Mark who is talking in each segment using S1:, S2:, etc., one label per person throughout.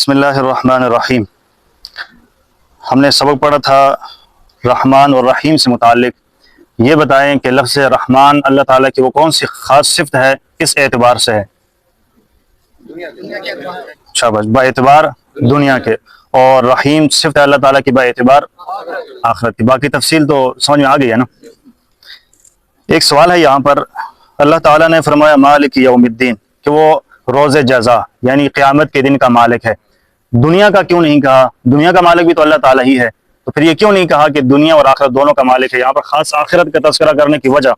S1: بسم اللہ الرحمن الرحیم۔ ہم نے سبق پڑھا تھا رحمان اور رحیم سے متعلق۔ یہ بتائیں کہ لفظ رحمان اللہ تعالیٰ کی وہ کون سی خاص صفت ہے، کس اعتبار سے ہے؟ شاباش، با اعتبار دنیا کے، اور رحیم صفت ہے اللہ تعالیٰ کی با اعتبار آخرت کی۔ باقی تفصیل تو سمجھ میں آ گئی ہے نا۔ ایک سوال ہے یہاں پر، اللہ تعالیٰ نے فرمایا مالک یوم الدین، کہ وہ روز جزا یعنی قیامت کے دن کا مالک ہے۔ دنیا کا کیوں نہیں کہا؟ دنیا کا مالک بھی تو اللہ تعالیٰ ہی ہے، تو پھر یہ کیوں نہیں کہا کہ دنیا اور آخرت دونوں کا مالک ہے؟ یہاں پر خاص آخرت کا تذکرہ کرنے کی وجہ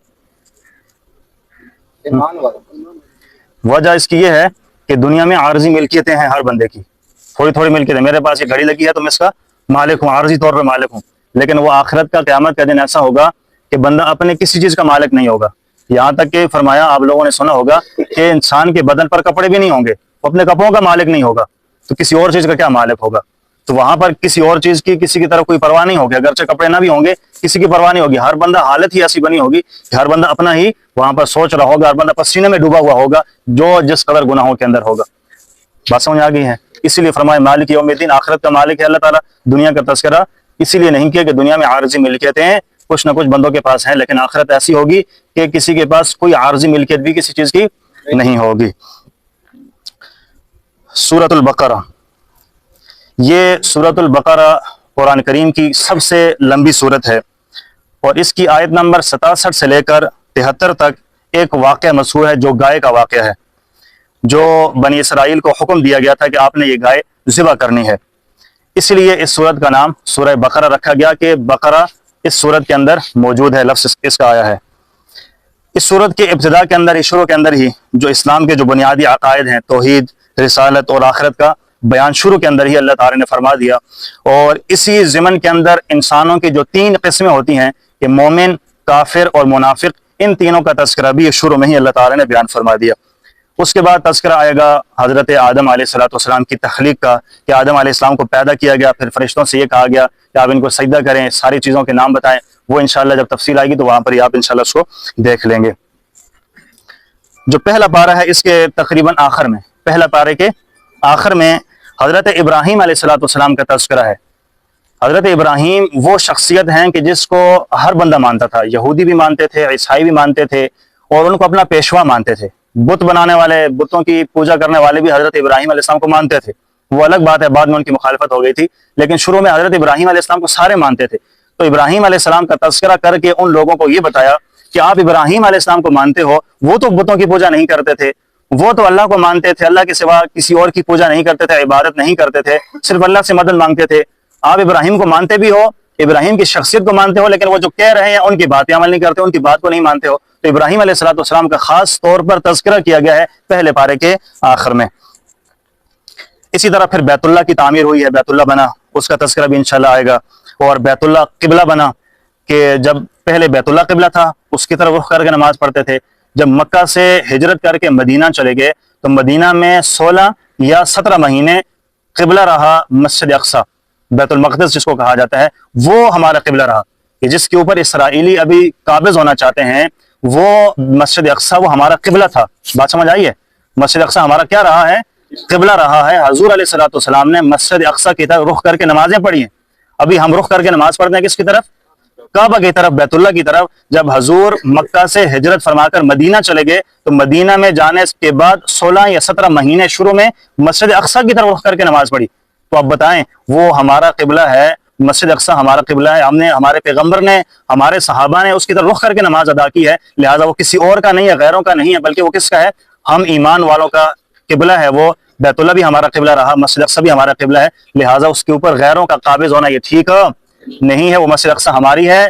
S1: اس کی یہ ہے کہ دنیا میں عارضی ملکیتیں ہیں ہر بندے کی، تھوڑی تھوڑی ملکیتیں۔ میرے پاس یہ گھڑی لگی ہے تو میں اس کا مالک ہوں، عارضی طور پہ مالک ہوں، لیکن وہ آخرت کا قیامت کا دن ایسا ہوگا کہ بندہ اپنے کسی چیز کا مالک نہیں ہوگا۔ یہاں تک کہ فرمایا، آپ لوگوں نے سنا ہوگا کہ انسان کے بدن پر کپڑے بھی نہیں ہوں گے، وہ اپنے کپڑوں کا مالک نہیں ہوگا، تو کسی اور چیز کا کیا مالک ہوگا؟ تو وہاں پر کسی اور چیز کی کسی کی طرف کوئی پرواہ نہیں ہوگی، اگرچہ کپڑے نہ بھی ہوں گے کسی کی پرواہ نہیں ہوگی۔ ہر بندہ حالت ہی ایسی بنی ہوگی کہ ہر بندہ اپنا ہی وہاں پر سوچ رہا ہوگا، ہر بندہ پسینے میں ڈوبا ہوا ہوگا جو جس قدر گناہوں کے اندر ہوگا۔ بات سمجھ آ گئی ہے؟ اسی لیے فرمایا مالک یوم الدین، آخرت کا مالک ہے اللہ تعالیٰ۔ دنیا کا تذکرہ اسی لیے نہیں کیا کہ دنیا میں عارضی ملکیتیں ہیں، کچھ نہ کچھ بندوں کے پاس ہیں، لیکن آخرت ایسی ہوگی کہ کسی کے پاس کوئی عارضی ملکیت بھی کسی چیز کی نہیں ہوگی۔ سورۃ البقرہ، یہ سورۃ البقرہ قرآن کریم کی سب سے لمبی سورت ہے، اور اس کی آیت نمبر 67 سے لے کر 73 تک ایک واقعہ مذکور ہے جو گائے کا واقعہ ہے، جو بنی اسرائیل کو حکم دیا گیا تھا کہ آپ نے یہ گائے ذبح کرنی ہے۔ اس لیے اس سورت کا نام سورہ بقرہ رکھا گیا کہ بقرہ اس سورت کے اندر موجود ہے، لفظ اس کا آیا ہے۔ اس سورت کے ابتدا کے اندر، شروع کے اندر ہی جو اسلام کے جو بنیادی عقائد ہیں، توحید، رسالت اور آخرت کا بیان شروع کے اندر ہی اللہ تعالی نے فرما دیا، اور اسی ضمن کے اندر انسانوں کی جو 3 قسمیں ہوتی ہیں کہ مومن، کافر اور منافق، ان تینوں کا تذکرہ بھی شروع میں ہی اللہ تعالی نے بیان فرما دیا۔ اس کے بعد تذکرہ آئے گا حضرت آدم علیہ السلام کی تخلیق کا، کہ آدم علیہ السلام کو پیدا کیا گیا، پھر فرشتوں سے یہ کہا گیا کہ آپ ان کو سجدہ کریں، ساری چیزوں کے نام بتائیں۔ وہ انشاءاللہ جب تفصیل آئے گی تو وہاں پر ہی آپ انشاءاللہ اس کو دیکھ لیں گے۔ جو پہلا پارہ ہے اس کے تقریباً آخر میں، پہلا پارے کے آخر میں حضرت ابراہیم علیہ السلام کا تذکرہ ہے۔ حضرت ابراہیم وہ شخصیت ہیں کہ جس کو ہر بندہ مانتا تھا، یہودی بھی مانتے تھے، عیسائی بھی مانتے تھے، اور ان کو اپنا پیشوا مانتے تھے۔ بت بنانے والے، بتوں کی پوجا کرنے والے بھی حضرت ابراہیم علیہ السلام کو مانتے تھے۔ وہ الگ بات ہے، بعد میں ان کی مخالفت ہو گئی تھی، لیکن شروع میں حضرت ابراہیم علیہ السلام کو سارے مانتے تھے۔ تو ابراہیم علیہ السلام کا تذکرہ کر کے ان لوگوں کو یہ بتایا کہ آپ ابراہیم علیہ السلام کو مانتے ہو، وہ تو بتوں کی پوجا نہیں کرتے تھے، وہ تو اللہ کو مانتے تھے، اللہ کے سوا کسی اور کی پوجا نہیں کرتے تھے، عبادت نہیں کرتے تھے، صرف اللہ سے مدد مانگتے تھے۔ آپ ابراہیم کو مانتے بھی ہو، ابراہیم کی شخصیت کو مانتے ہو، لیکن وہ جو کہہ رہے ہیں ان کی باتیں عمل نہیں کرتے، ان کی بات کو نہیں مانتے ہو۔ تو ابراہیم علیہ السلام کا خاص طور پر تذکرہ کیا گیا ہے پہلے پارے کے آخر میں۔ اسی طرح پھر بیت اللہ کی تعمیر ہوئی ہے، بیت اللہ بنا، اس کا تذکرہ بھی انشاءاللہ آئے گا، اور بیت اللہ قبلہ بنا، کہ جب پہلے بیت اللہ قبلہ تھا اس کی طرف رخ کر کے نماز پڑھتے تھے۔ جب مکہ سے ہجرت کر کے مدینہ چلے گئے تو مدینہ میں 16 یا 17 مہینے قبلہ رہا مسجد اقصی، بیت المقدس جس کو کہا جاتا ہے، وہ ہمارا قبلہ رہا، کہ جس کے اوپر اسرائیلی ابھی قابض ہونا چاہتے ہیں، وہ مسجد اقصی وہ ہمارا قبلہ تھا۔ بات سمجھ آئی ہے؟ مسجد اقصی ہمارا کیا رہا ہے؟ قبلہ رہا ہے۔ حضور علیہ السلام نے مسجد اقصی کی طرف رخ کر کے نمازیں پڑھی ہیں۔ ابھی ہم رخ کر کے نماز پڑھتے ہیں کس کی طرف؟ کعبہ کی طرف، بیت اللہ کی طرف۔ جب حضور مکہ سے ہجرت فرما کر مدینہ چلے گئے تو مدینہ میں جانے کے بعد 16 یا 17 مہینے شروع میں مسجد اقصی کی طرف رخ کر کے نماز پڑھی۔ تو اب بتائیں، وہ ہمارا قبلہ ہے، مسجد اقصی ہمارا قبلہ ہے، ہمارے پیغمبر نے، ہمارے صحابہ نے اس کی طرف رخ کر کے نماز ادا کی ہے، لہٰذا وہ کسی اور کا نہیں ہے، غیروں کا نہیں ہے، بلکہ وہ کس کا ہے؟ ہم ایمان والوں کا قبلہ ہے۔ وہ بیت اللہ بھی ہمارا قبلہ رہا، مسجد اقصی بھی ہمارا قبلہ ہے، لہٰذا اس کے اوپر غیروں کا قابض ہونا یہ ٹھیک نہیں ہے۔ وہ مسجد اقصی ہماری ہے،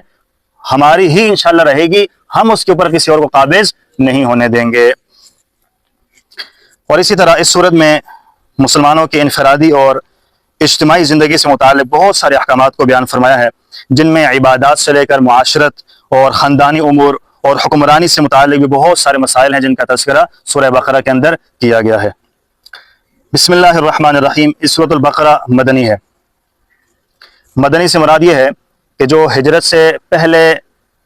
S1: ہماری ہی انشاءاللہ رہے گی، ہم اس کے اوپر کسی اور کو قابض نہیں ہونے دیں گے۔ اور اسی طرح اس صورت میں مسلمانوں کے انفرادی اور اجتماعی زندگی سے متعلق بہت سارے احکامات کو بیان فرمایا ہے، جن میں عبادات سے لے کر معاشرت اور خاندانی امور اور حکمرانی سے متعلق بھی بہت سارے مسائل ہیں، جن کا تذکرہ سورہ بقرہ کے اندر کیا گیا ہے۔ بسم اللہ الرحمن الرحیم۔ اس سورۃ البقرہ مدنی ہے۔ مدنی سے مراد یہ ہے کہ جو ہجرت سے پہلے،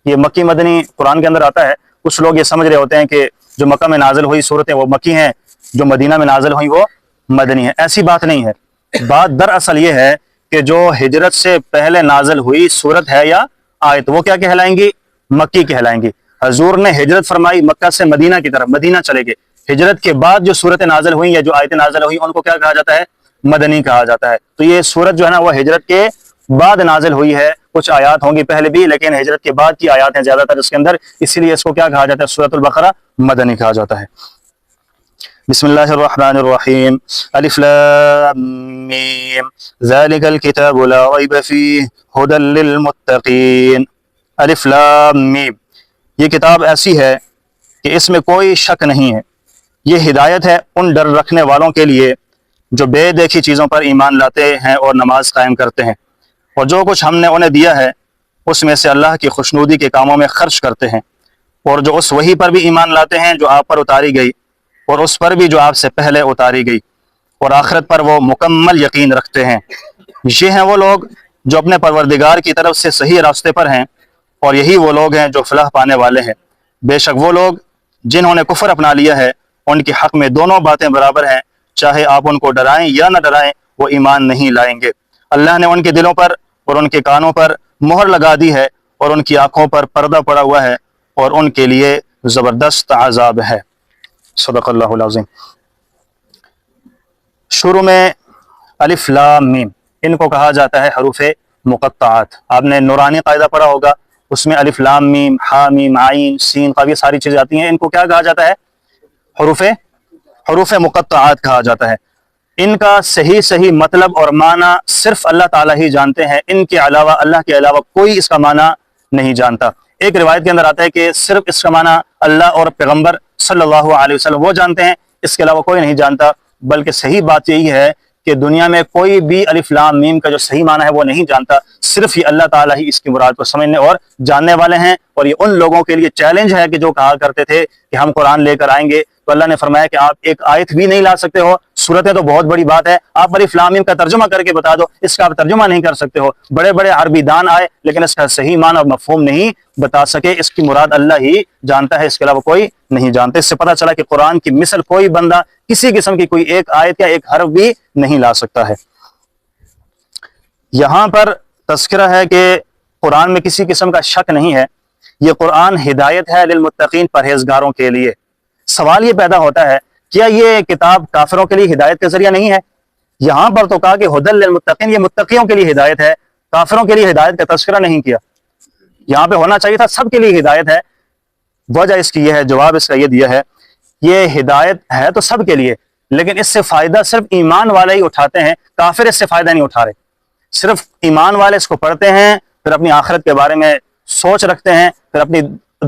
S1: یہ مکی مدنی قرآن کے اندر آتا ہے، کچھ لوگ یہ سمجھ رہے ہوتے ہیں کہ جو مکہ میں نازل ہوئی صورتیں وہ مکی ہیں، جو مدینہ میں نازل ہوئی وہ مدنی ہیں۔ ایسی بات نہیں ہے، بات دراصل یہ ہے کہ جو ہجرت سے پہلے نازل ہوئی صورت ہے یا آیت، وہ کیا کہلائیں گی؟ مکی کہلائیں گی۔ حضور نے ہجرت فرمائی مکہ سے مدینہ کی طرف، مدینہ چلے گئے، ہجرت کے بعد جو صورتیں نازل ہوئی یا جو آیتیں نازل ہوئی ان کو کیا کہا جاتا ہے؟ مدنی کہا جاتا ہے۔ تو یہ صورت جو ہے نا وہ ہجرت کے بعد نازل ہوئی ہے، کچھ آیات ہوں گی پہلے بھی لیکن ہجرت کے بعد کی آیات ہیں زیادہ تر اس کے اندر، اسی لیے اس کو کیا کہا جاتا ہے؟ سورۃ البقرہ مدنی کہا جاتا ہے۔ بسم اللہ الرحمن الرحیم، الف لام میم، ذالک الکتاب لا ریب فیہ ھدی للمتقین۔ الف لام میم، یہ کتاب ایسی ہے کہ اس میں کوئی شک نہیں ہے، یہ ہدایت ہے ان ڈر رکھنے والوں کے لیے جو بے دیکھی چیزوں پر ایمان لاتے ہیں اور نماز قائم کرتے ہیں، اور جو کچھ ہم نے انہیں دیا ہے اس میں سے اللہ کی خوشنودی کے کاموں میں خرچ کرتے ہیں، اور جو اس وحی پر بھی ایمان لاتے ہیں جو آپ پر اتاری گئی اور اس پر بھی جو آپ سے پہلے اتاری گئی، اور آخرت پر وہ مکمل یقین رکھتے ہیں۔ یہ ہیں وہ لوگ جو اپنے پروردگار کی طرف سے صحیح راستے پر ہیں، اور یہی وہ لوگ ہیں جو فلاح پانے والے ہیں۔ بے شک وہ لوگ جنہوں نے کفر اپنا لیا ہے ان کے حق میں دونوں باتیں برابر ہیں، چاہے آپ ان کو ڈرائیں یا نہ ڈرائیں وہ ایمان نہیں لائیں گے۔ اللہ نے ان کے دلوں پر اور ان کے کانوں پر مہر لگا دی ہے اور ان کی آنکھوں پر پردہ پڑا ہوا ہے اور ان کے لیے زبردست عذاب ہے۔ صدق اللہ العظیم۔ شروع میں الف لام میم، ان کو کہا جاتا ہے حروف مقطعات۔ آپ نے نورانی قاعدہ پڑھا ہوگا، اس میں الف لام میم، ہا میم، عین، سین، قاف، یہ ساری چیزیں آتی ہیں، ان کو کیا کہا جاتا ہے؟ حروف مقطعات کہا جاتا ہے۔ ان کا صحیح مطلب اور معنی صرف اللہ تعالیٰ ہی جانتے ہیں، ان کے علاوہ، اللہ کے علاوہ کوئی اس کا معنی نہیں جانتا۔ ایک روایت کے اندر آتا ہے کہ صرف اس کا معنی اللہ اور پیغمبر صلی اللہ علیہ وسلم وہ جانتے ہیں، اس کے علاوہ کوئی نہیں جانتا۔ بلکہ صحیح بات یہی ہے کہ دنیا میں کوئی بھی الف لام میم کا جو صحیح معنی ہے وہ نہیں جانتا، صرف یہ اللہ تعالیٰ ہی اس کی مراد کو سمجھنے اور جاننے والے ہیں۔ اور یہ ان لوگوں کے لیے چیلنج ہے کہ جو کہا کرتے تھے کہ ہم قرآن لے کر آئیں گے، تو اللہ نے فرمایا کہ آپ ایک آیت بھی نہیں لا سکتے ہو، صورتیں تو بہت بڑی بات ہے، آپ الف لام میم کا ترجمہ کر کے بتا دو، اس کا آپ ترجمہ نہیں کر سکتے ہو۔ بڑے بڑے عربی دان آئے لیکن اس کا صحیح معنی اور مفہوم نہیں بتا سکے، اس کی مراد اللہ ہی جانتا ہے، اس کے علاوہ کوئی نہیں جانتے۔ اس سے پتہ چلا کہ قرآن کی مثل کوئی بندہ کسی قسم کی کوئی ایک آیت یا ایک حرف بھی نہیں لا سکتا ہے۔ یہاں پر تذکرہ ہے کہ قرآن میں کسی قسم کا شک نہیں ہے، یہ قرآن ہدایت ہے للمتقین، پرہیزگاروں کے لیے۔ سوال یہ پیدا ہوتا ہے کیا یہ کتاب کافروں کے لیے ہدایت کا ذریعہ نہیں ہے؟ یہاں پر تو کہا کہ ھدی للمتقین، یہ متقیوں کے لیے ہدایت ہے، کافروں کے لیے ہدایت کا تذکرہ نہیں کیا۔ یہاں پہ ہونا چاہیے تھا سب کے لیے ہدایت ہے۔ وجہ اس کی یہ ہے، جواب اس کا یہ دیا ہے، یہ ہدایت ہے تو سب کے لیے، لیکن اس سے فائدہ صرف ایمان والے ہی اٹھاتے ہیں، کافر اس سے فائدہ نہیں اٹھا رہے۔ صرف ایمان والے اس کو پڑھتے ہیں، پھر اپنی آخرت کے بارے میں سوچ رکھتے ہیں، پھر اپنی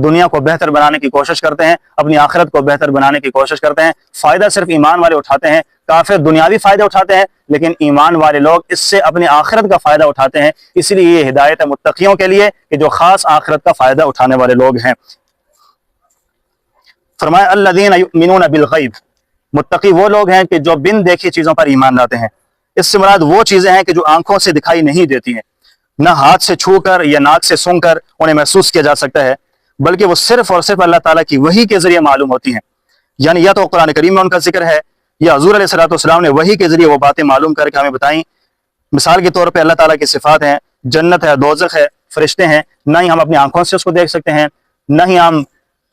S1: دنیا کو بہتر بنانے کی کوشش کرتے ہیں، اپنی آخرت کو بہتر بنانے کی کوشش کرتے ہیں۔ فائدہ صرف ایمان والے اٹھاتے ہیں، کافر دنیاوی فائدہ اٹھاتے ہیں، لیکن ایمان والے لوگ اس سے اپنی آخرت کا فائدہ اٹھاتے ہیں۔ اس لیے یہ ہدایت ہے متقیوں کے لیے کہ جو خاص آخرت کا فائدہ اٹھانے والے لوگ ہیں۔ فرمایا الذین یؤمنون بالغیب، متقی وہ لوگ ہیں کہ جو بن دیکھی چیزوں پر ایمان لاتے ہیں۔ اس سے مراد وہ چیزیں ہیں کہ جو آنکھوں سے دکھائی نہیں دیتی ہیں، نہ ہاتھ سے چھو کر یا ناک سے سونگھ کر انہیں محسوس کیا جا سکتا ہے، بلکہ وہ صرف اور صرف اللہ تعالیٰ کی وحی کے ذریعے معلوم ہوتی ہیں۔ یعنی یا تو قرآن کریم میں ان کا ذکر ہے یا حضور علیہ السلام نے وحی کے ذریعے وہ باتیں معلوم کر کے ہمیں بتائیں۔ مثال کے طور پہ اللہ تعالیٰ کی صفات ہیں، جنت ہے، دوزخ ہے، فرشتے ہیں، نہ ہی ہم اپنی آنکھوں سے اس کو دیکھ سکتے ہیں، نہ ہی ہم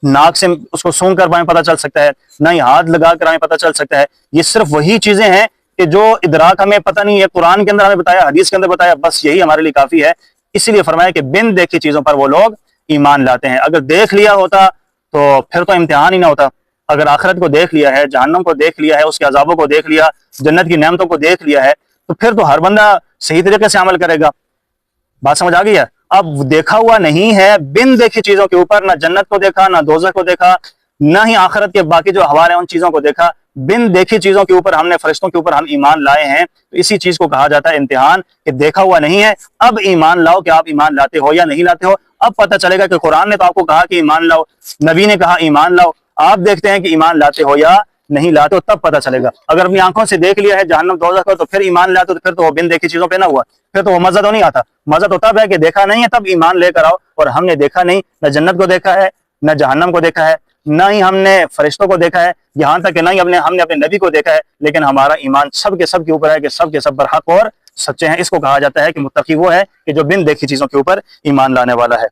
S1: ناک سے اس کو سونگھ کر ہمیں پتہ چل سکتا ہے، نہ ہی ہاتھ لگا کر ہمیں پتہ چل سکتا ہے۔ یہ صرف وہی چیزیں ہیں کہ جو ادراک ہمیں پتہ نہیں ہے، قرآن کے اندر ہمیں بتایا، حدیث کے اندر بتایا، بس یہی ہمارے لیے کافی ہے۔ اسی لیے فرمایا کہ بن دیکھی چیزوں پر وہ لوگ ایمان لاتے ہیں۔ اگر دیکھ لیا ہوتا تو پھر تو امتحان ہی نہ ہوتا۔ اگر آخرت کو دیکھ لیا ہے، جہنم کو دیکھ لیا ہے، اس کے عذابوں کو دیکھ لیا، جنت کی نعمتوں کو دیکھ لیا ہے، تو پھر تو ہر بندہ صحیح طریقے سے عمل کرے گا۔ بات سمجھ آ گئی ہے؟ اب دیکھا ہوا نہیں ہے، بن دیکھی چیزوں کے اوپر نہ جنت کو دیکھا، نہ دوزخ کو دیکھا، نہ ہی آخرت کے باقی جو حوالے ہیں ان چیزوں کو دیکھا، بن دیکھی چیزوں کے اوپر ہم نے فرشتوں کے اوپر ہم ایمان لائے ہیں۔ تو اسی چیز کو کہا جاتا ہے امتحان، کہ دیکھا ہوا نہیں ہے، اب ایمان لاؤ کہ آپ ایمان لاتے ہو یا نہیں لاتے ہو۔ اب پتہ چلے گا کہ قرآن نے تو آپ کو کہا کہ ایمان لاؤ، نبی نے کہا ایمان لاؤ، آپ دیکھتے ہیں کہ ایمان لاتے ہو یا نہیں لاتے ہو، تب پتہ چلے گا۔ اگر اپنی آنکھوں سے دیکھ لیا ہے جہنم دوزخ کو تو پھر ایمان لاتے ہو، تو پھر تو وہ بن دیکھی چیزوں پہ نہ ہوا، پھر تو وہ مزہ تو نہیں آتا۔ مزہ تو تب ہے کہ دیکھا نہیں ہے تب ایمان لے کر آؤ، اور ہم نے دیکھا نہیں، نہ جنت کو دیکھا ہے، نہ جہنم کو دیکھا ہے، نہ ہی ہم نے فرشتوں کو دیکھا ہے، یہاں تک کہ نہ ہی ہم نے اپنے نبی کو دیکھا ہے، لیکن ہمارا ایمان سب کے سب کے اوپر ہے کہ سب کے سب برحق اور سچے ہیں۔ اس کو کہا جاتا ہے کہ متقی وہ ہے کہ جو بن دیکھی چیزوں کے اوپر ایمان لانے والا ہے۔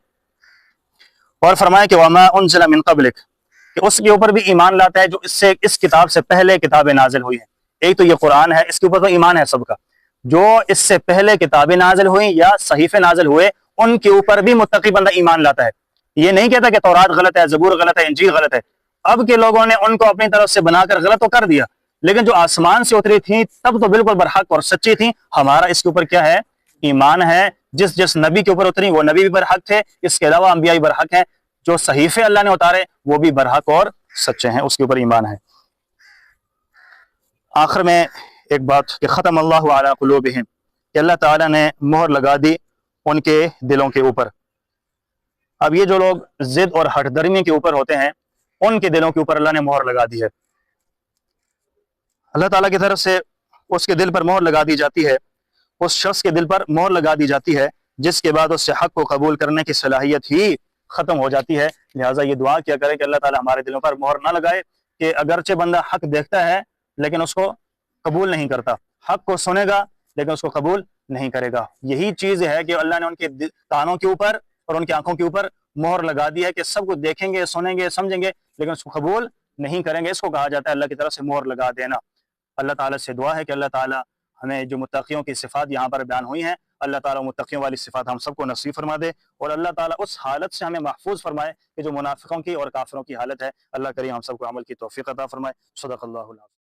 S1: اور فرمایا کہ وما انزل من قبلک، کہ اس کے اوپر بھی ایمان لاتا ہے جو اس کتاب سے پہلے کتابیں نازل ہوئی ہیں۔ ایک تو یہ قرآن ہے، اس کے اوپر تو ایمان ہے سب کا۔ جو اس سے پہلے کتابیں نازل ہوئی یا صحیفے نازل ہوئے ان کے اوپر بھی متقی بندہ ایمان لاتا ہے۔ یہ نہیں کہتا کہ تورات غلط ہے، زبور غلط ہے، انجیل غلط ہے۔ اب کے لوگوں نے ان کو اپنی طرف سے بنا کر غلط تو کر دیا، لیکن جو آسمان سے اتری تھیں تب تو بالکل برحق اور سچی تھیں۔ ہمارا اس کے اوپر کیا ہے؟ ایمان ہے۔ جس نبی کے اوپر اتری وہ نبی بھی برحق تھے، اس کے علاوہ انبیاء بھی برحق ہیں۔ جو صحیفے اللہ نے اتارے وہ بھی برحق اور سچے ہیں، اس کے اوپر ایمان ہے۔ آخر میں ایک بات کہ ختم اللہ علی قلوبہم، کہ اللہ تعالیٰ نے مہر لگا دی ان کے دلوں کے اوپر۔ اب یہ جو لوگ ضد اور ہٹ درمی کے اوپر ہوتے ہیں ان کے دلوں کے اوپر اللہ نے مہر لگا دی ہے۔ اللہ تعالیٰ کی طرف سے اس کے دل پر مہر لگا دی جاتی ہے، اس شخص کے دل پر مہر لگا دی جاتی ہے جس کے بعد اس سے حق کو قبول کرنے کی صلاحیت ہی ختم ہو جاتی ہے۔ لہٰذا یہ دعا کیا کرے کہ اللہ تعالیٰ ہمارے دلوں پر مہر نہ لگائے کہ اگرچہ بندہ حق دیکھتا ہے لیکن اس کو قبول نہیں کرتا، حق کو سنے گا لیکن اس کو قبول نہیں کرے گا۔ یہی چیز ہے کہ اللہ نے ان کے کانوں کے اوپر اور ان کی آنکھوں کے اوپر مہر لگا دی ہے کہ سب کچھ دیکھیں گے، سنیں گے، سمجھیں گے لیکن اس کو قبول نہیں کریں گے۔ اس کو کہا جاتا ہے اللہ کی طرف سے مہر لگا دینا۔ اللہ تعالیٰ سے دعا ہے کہ اللہ تعالیٰ ہمیں جو متقیوں کی صفات یہاں پر بیان ہوئی ہیں، اللہ تعالیٰ متقیوں والی صفات ہم سب کو نصیب فرما دے، اور اللہ تعالیٰ اس حالت سے ہمیں محفوظ فرمائے کہ جو منافقوں کی اور کافروں کی حالت ہے۔ اللہ کریم ہم سب کو عمل کی توفیق عطا فرمائے۔ صدق اللہ العظیم۔